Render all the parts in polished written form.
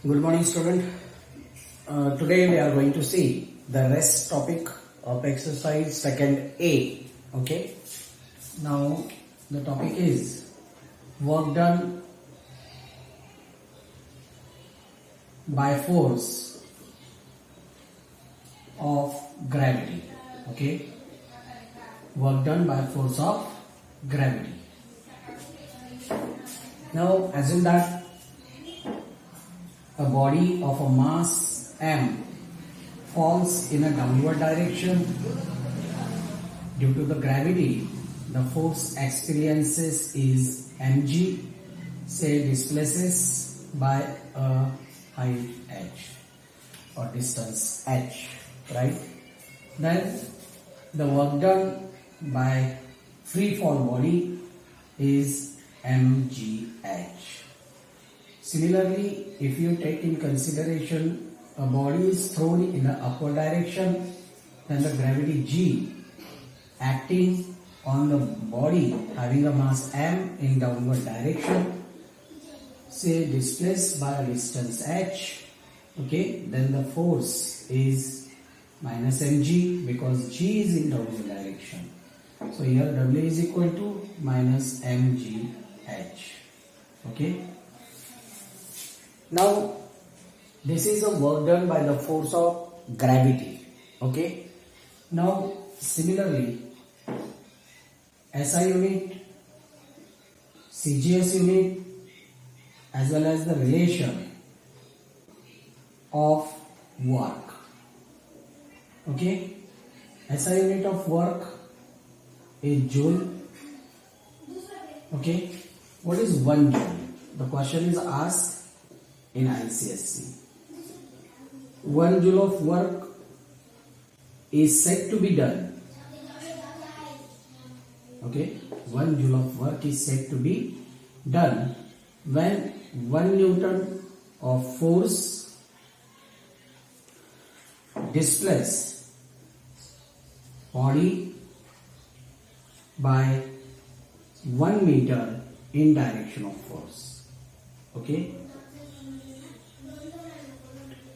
Good morning, student. Today we are going to see the rest topic of exercise second A. Okay. Now the topic is work done by force of gravity. Okay. Work done by force of gravity. Now assume that a body of a mass m falls in a downward direction. Due to the gravity, the force experiences is mg, say displaces by a height h or distance h, right? Then the work done by free fall body is mgh. Similarly, if you take in consideration a body is thrown in an upward direction, then the gravity G acting on the body having a mass m in downward direction, say displaced by a distance h, okay, then the force is minus mg because G is in downward direction. So here W is equal to minus mgh, okay. Now, this is a work done by the force of gravity. Okay. Now, similarly, SI unit, CGS unit, as well as the relation of work. Okay. SI unit of work is joule. Okay. What is 1 joule? The question is asked in ICSC. 1 joule of work is said to be done. Okay, 1 joule of work is said to be done when 1 Newton of force displaces body by 1 meter in direction of force. Okay.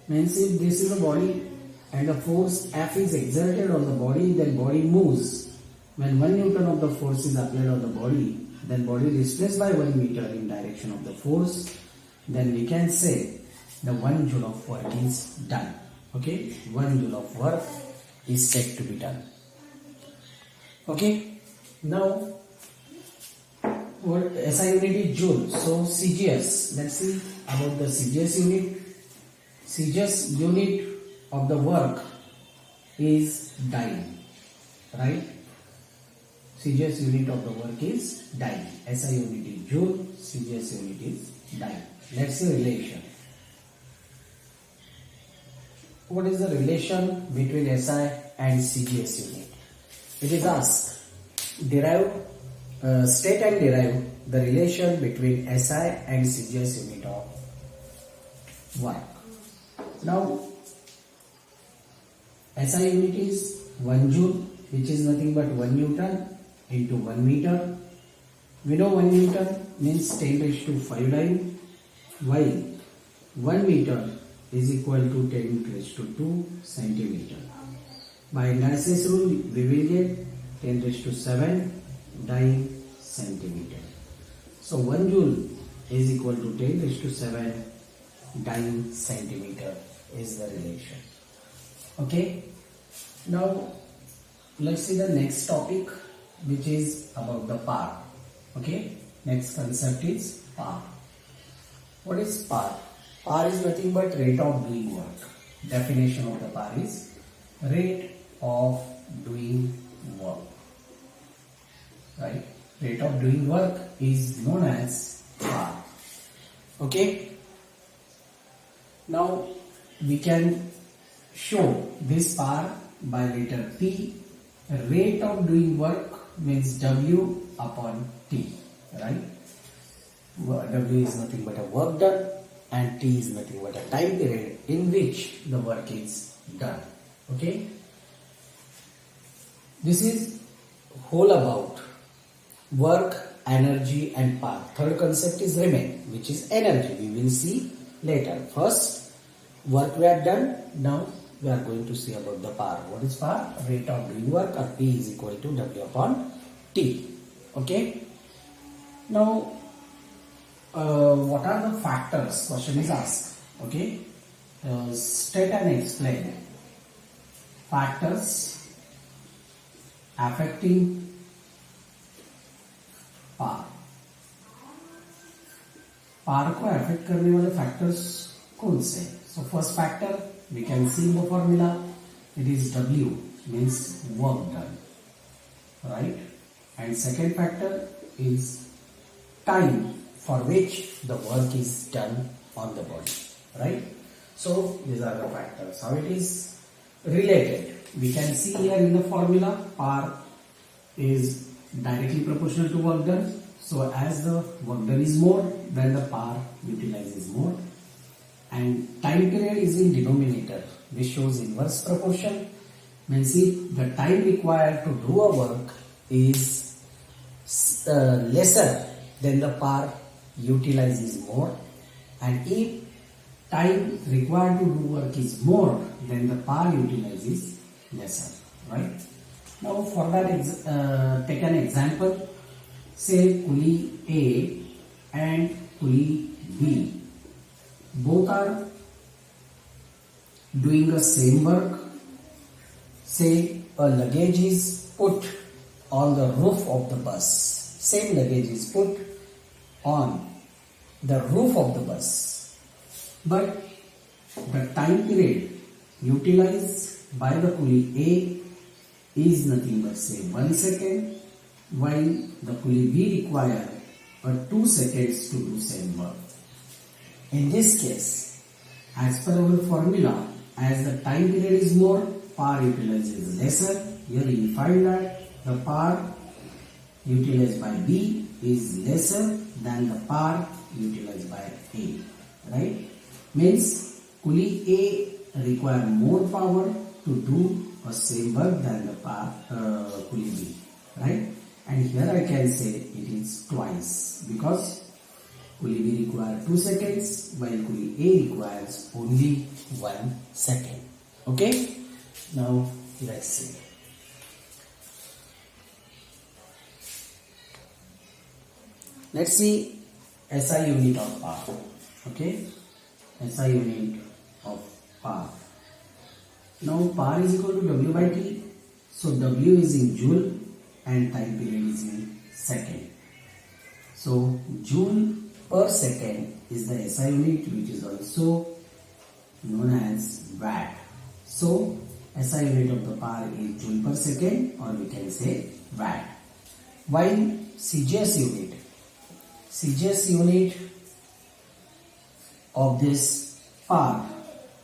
Means if this is a body and the force F is exerted on the body, then body moves. When 1 Newton of the force is applied on the body, then body displaced by 1 meter in direction of the force, then we can say the 1 joule of work is done. Okay, 1 joule of work is said to be done. Okay, now what SI unit is joule, so CGS, let's see about the CGS unit. CGS unit of the work is dyne, right? CGS unit of the work is dyne. SI unit is joule, CGS unit is dyne. Let's see relation. What is the relation between SI and CGS unit? It is asked, state and derive the relation between SI and CGS unit of work. Now, SI unit is 1 joule, which is nothing but 1 Newton into 1 meter. We know 1 Newton means 10 raised to 5 dyne, while 1 meter is equal to 10 raised to 2 centimeter. By indices rule, we will get 10 raised to 7 dyne centimeter. So 1 joule is equal to 10 raised to 7 dyne centimeter is the relation. Okay. Now let's see the next topic, which is about the power. Okay. Next concept is power. What is power? Power is nothing but rate of doing work. Definition of the power is rate of doing work. Right? Rate of doing work is known as power. Okay. Now we can show this power by letter P. Rate of doing work means W upon T, right? W is nothing but a work done and T is nothing but a time period in which the work is done. Okay. This is whole about work, energy and power. Third concept is remain, which is energy. We will see later. First, work we have done. Now we are going to see about the power. What is power? Rate of doing work, or P is equal to W upon T. Okay. Now, what are the factors? Question is asked. Okay. State and explain factors affecting पार पार को affect करने वाले factors कौन से? So first factor we can see in the formula, it is W means work done, right? And second factor is time for which the work is done on the body, right? So these are the factors. How it is related? We can see here in the formula, power is directly proportional to work done. So as the work done is more, then the power utilized is more. And time period is in denominator, which shows inverse proportion. Means if the time required to do a work is lesser, then the power utilized is more. And if time required to do work is more, then the power utilized is lesser, right? Now for that, take an example. Say pulley A and pulley B both are doing the same work. Say a luggage is put on the roof of the bus. Same luggage is put on the roof of the bus, but the time period utilized by the pulley A is nothing but say 1 second, while the pulley B require 2 seconds to do same work. In this case, as per our formula, as the time period is more, power utilized is lesser. Here we find that the power utilized by B is lesser than the power utilized by A, right? Means pulley A require more power to do a same work than the pulley B, right? And here I can say it is twice, because pulley B requires 2 seconds while pulley A requires only 1 second. Okay, now let's see. Let's see SI unit of power. Okay, SI unit of power. Now power is equal to W by T. So W is in joule and time period is in second. So joule per second is the SI unit, which is also known as watt. So SI unit of the power is joule per second, or we can say watt. While CGS unit of this power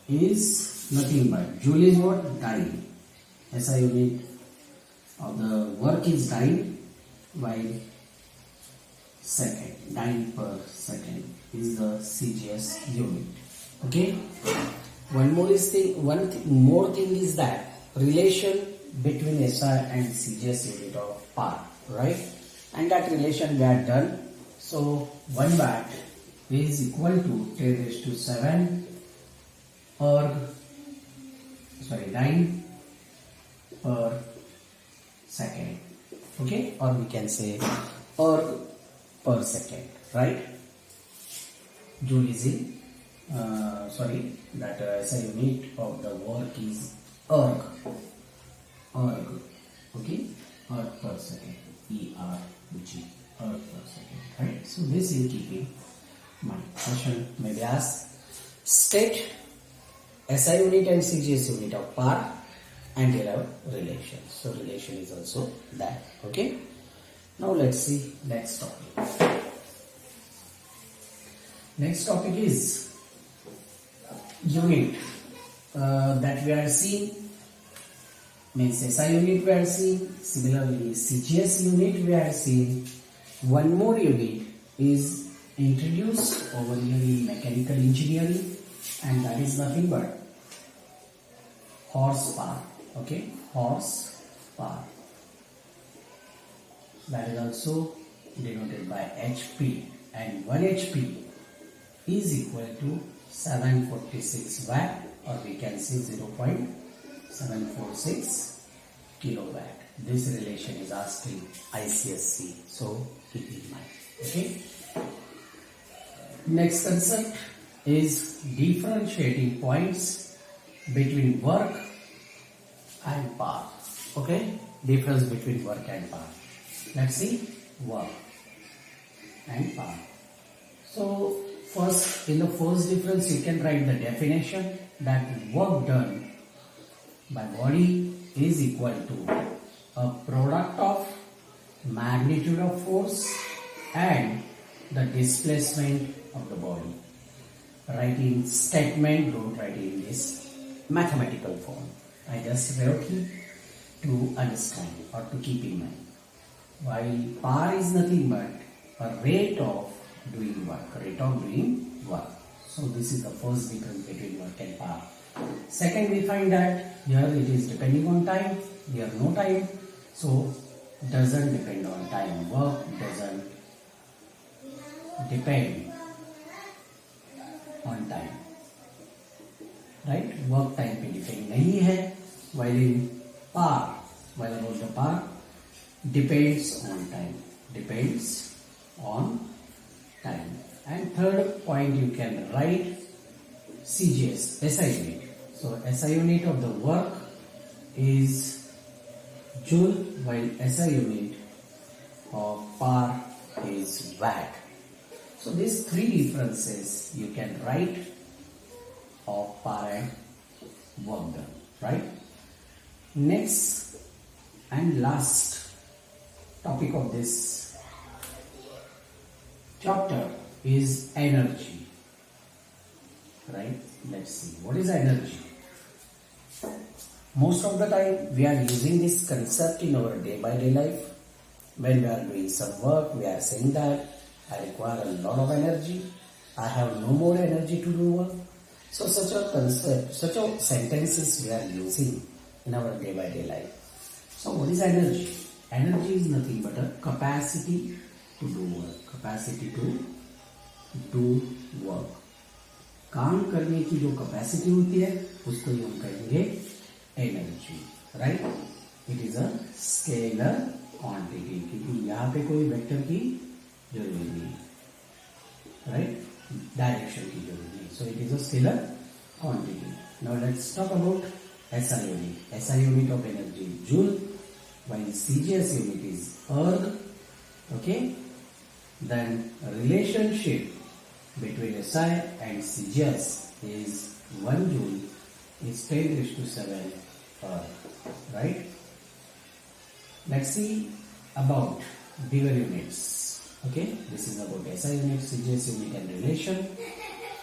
is nothing but joule is what? Dyne. SI unit of the work is dyne, while second, dyne per second is the CGS unit. Okay. One more thing is that relation between SI and CGS unit of power, right? And that relation we have done. So 1 watt is equal to 10 raised to 7 dyne per second. Okay, or we can say erg per second, right? Joule is in SI unit of the work is erg. Okay, erg per second, ERG, erg per second, right? So this is keeping mind. Question may be asked, state SI unit and CGS unit of power and derive relation. So relation is also that. Okay. Now let's see next topic. Next topic is unit that we are seeing. Means SI unit we are seeing. Similarly, CGS unit we are seeing. One more unit is introduced over here in mechanical engineering, and that is nothing but horsepower. Okay, horsepower. That is also denoted by HP, and 1 HP is equal to 746 watt, or we can say 0.746 kilowatt. This relation is asked in ICSC, so keep in mind. Okay. Next concept is differentiating points between work and power. Okay, difference between work and power. Let's see work and power. So first, in the first difference, you can write the definition that work done by body is equal to a product of magnitude of force and the displacement of the body. Write in statement, don't write in this mathematical form. I just wrote it to understand or to keep in mind. While power is nothing but a rate of doing work, So this is the first difference between work and power. Second, we find that here it is depending on time, here no time, so doesn't depend on time. Work doesn't depend on time, right? Work time पे depend नहीं है, while in power, while about the power depends on time. And third point, you can write CGS, SI unit. So SI unit of the work is joule, while SI unit of power is watt. So these three differences you can write of power and work done, right? Next and last topic of this chapter is energy, right? Let's see, what is energy? Most of the time we are using this concept in our day-by-day life. When we are doing some work, we are saying that I require a lot of energy, I have no more energy to do work. So such a concept, such a sentences we are using in our day-by-day life. So what is energy? Energy is nothing but a capacity to do work, capacity to do work. काम करने की जो capacity होती है उसको हम कहेंगे energy, right? It is a scalar quantity, क्योंकि यहाँ पे कोई वेक्टर की जरूरत नहीं, राइट? डायरेक्शन की जरूरत नहीं. So it is a scalar quantity. Now let's talk about SI unit. SI unit of energy is joule, while CGS unit is erg. Okay, then relationship between SI and CGS is 1 joule is 10⁷ erg, right? Let's see about bigger units. Okay, this is about SI unit, CGS unit and relation.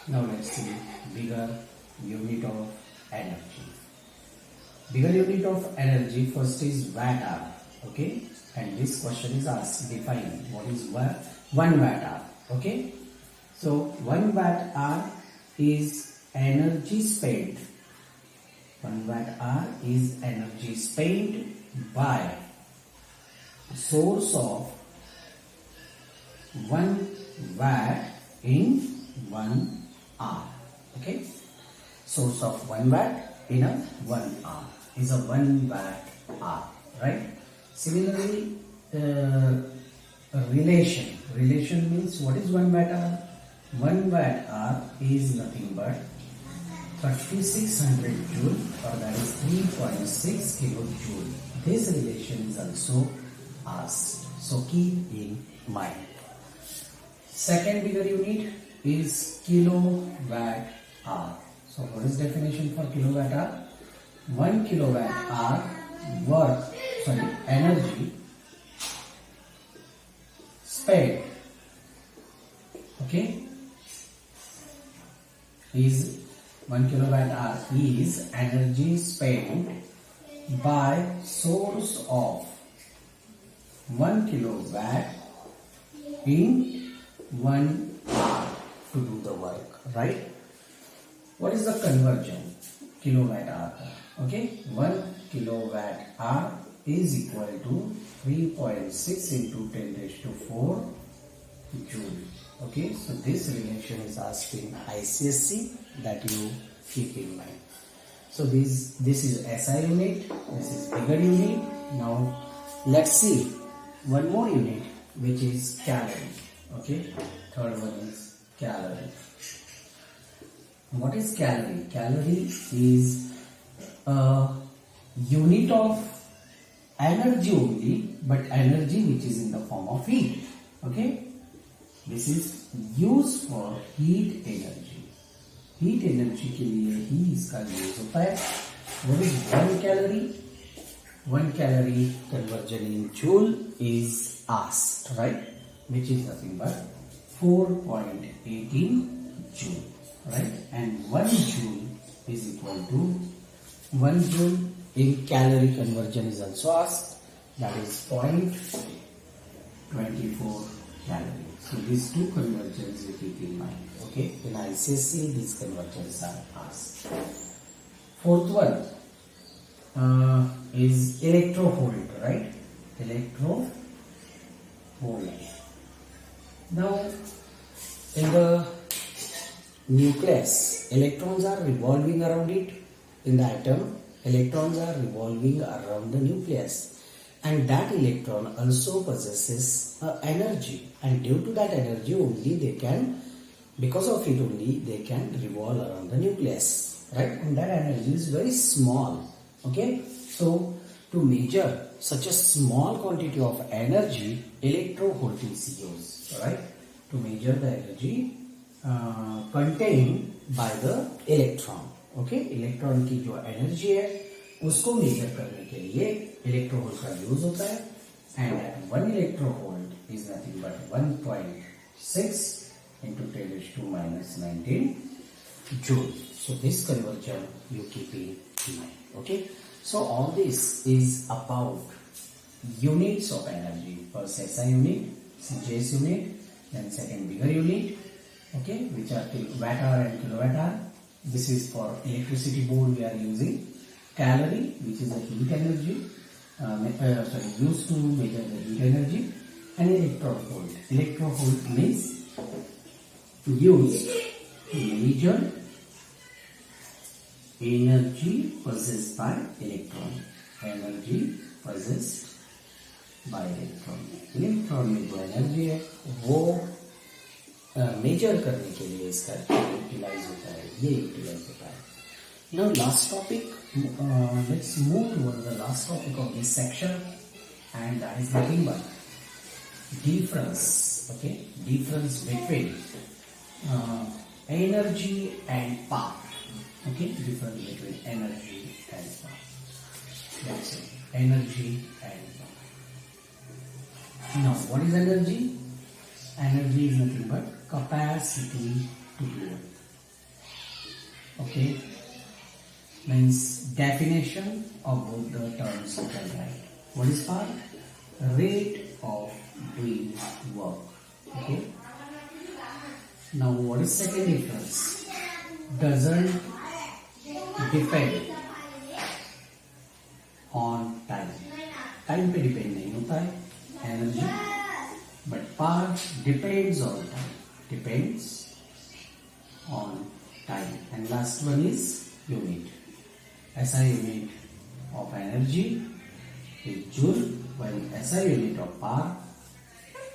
Now let's see bigger unit of energy. Bigger unit of energy first is watt hour. Okay, and this question is asked, define what is 1 watt hour. Okay, so 1 watt hour is energy spent. 1 watt hour is energy spent by source of 1 watt in 1 hour. Okay, source of 1 watt in a 1 hour is a 1 watt hour, right? Similarly, relation means what is 1 watt hour? 1 watt hour is nothing but 3600 joule, or that is 3.6 kilojoule. This relation is also asked, so keep in mind. Second bigger unit is kilowatt hour. So what is definition for kilowatt hour? 1 kilowatt hour energy spent, okay, is 1 kilowatt hour is energy spent by source of 1 kilowatt in 1 hour to do the work, right? What is the conversion? Kilowatt hour. Okay, 1 kilowatt hour is equal to 3.6 into 10⁴ joule. Okay, so this relation is asked in ICSC, that you keep in mind. So this is SI unit, this is bigger unit. Now let's see one more unit, which is calorie. Okay, third one is calorie. What is calorie? Calorie is a unit of energy only, but energy which is in the form of heat. Okay, this is used for heat energy. Heat energy के लिए ही इसका use होता है. What is 1 calorie? 1 calorie conversion in joule is asked, right? Which is nothing but 4.18 joule, right? And 1 joule is equal to 1 joule in calorie conversion is also asked. That is 0.24 calorie. So these two conversions you keep in mind. Okay, in ICSC these conversions are asked. Fourth one is electrovolt, right? Electrovolt. Now in the nucleus, electrons are revolving around it. In the atom, electrons are revolving around the nucleus, and that electron also possesses energy, and due to that energy only they can, because of it only they can revolve around the nucleus, right? And that energy is very small. Okay, so to measure such a small quantity of energy, electrovolt is used, right? To measure the energy contained by the electron. Okay, electron की जो energy है उसको major करने के लिए electronvolt का use होता है. And at 1 electronvolt is nothing but 1.6 into 10⁻⁻19 joule. So this conversion you keep in mind. Okay, so all this is about units of energy. First SI unit, CJS unit, then second bigger unit, okay, which are watt hour and kilowatt hour. This is for electricity board we are using. Calorie, which is the heat energy, used to measure the heat energy, and electrovolt. Electrovolt means used to measure energy possessed by electron. Energy possessed by electron. Electron में जो energy है वो major करने के लिए इसका utilise होता है, ये यूटिलाइज होता है. Now last topic, let's move towards the last topic of this section, and that is nothing but difference. Okay, difference between energy and power. Okay, difference between energy and power. That's it. Energy and power. Now, what is energy? Energy is nothing but capacity to do. Okay, means definition of both the terms you can write. What is power? Rate of doing work. Okay. Now, what is second difference? Doesn't depend on time. Time पे depend नहीं होता है energy, but power depends on time. Depends on time. And last one is unit. SI unit of energy is joule, while SI unit of power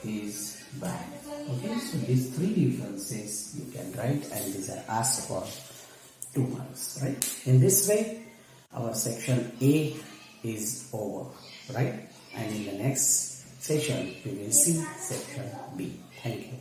is watt. Okay, so these three differences you can write, and these are asked for 2 marks, right? In this way, our section A is over, right? And in the next session, we will see section B. Thank you.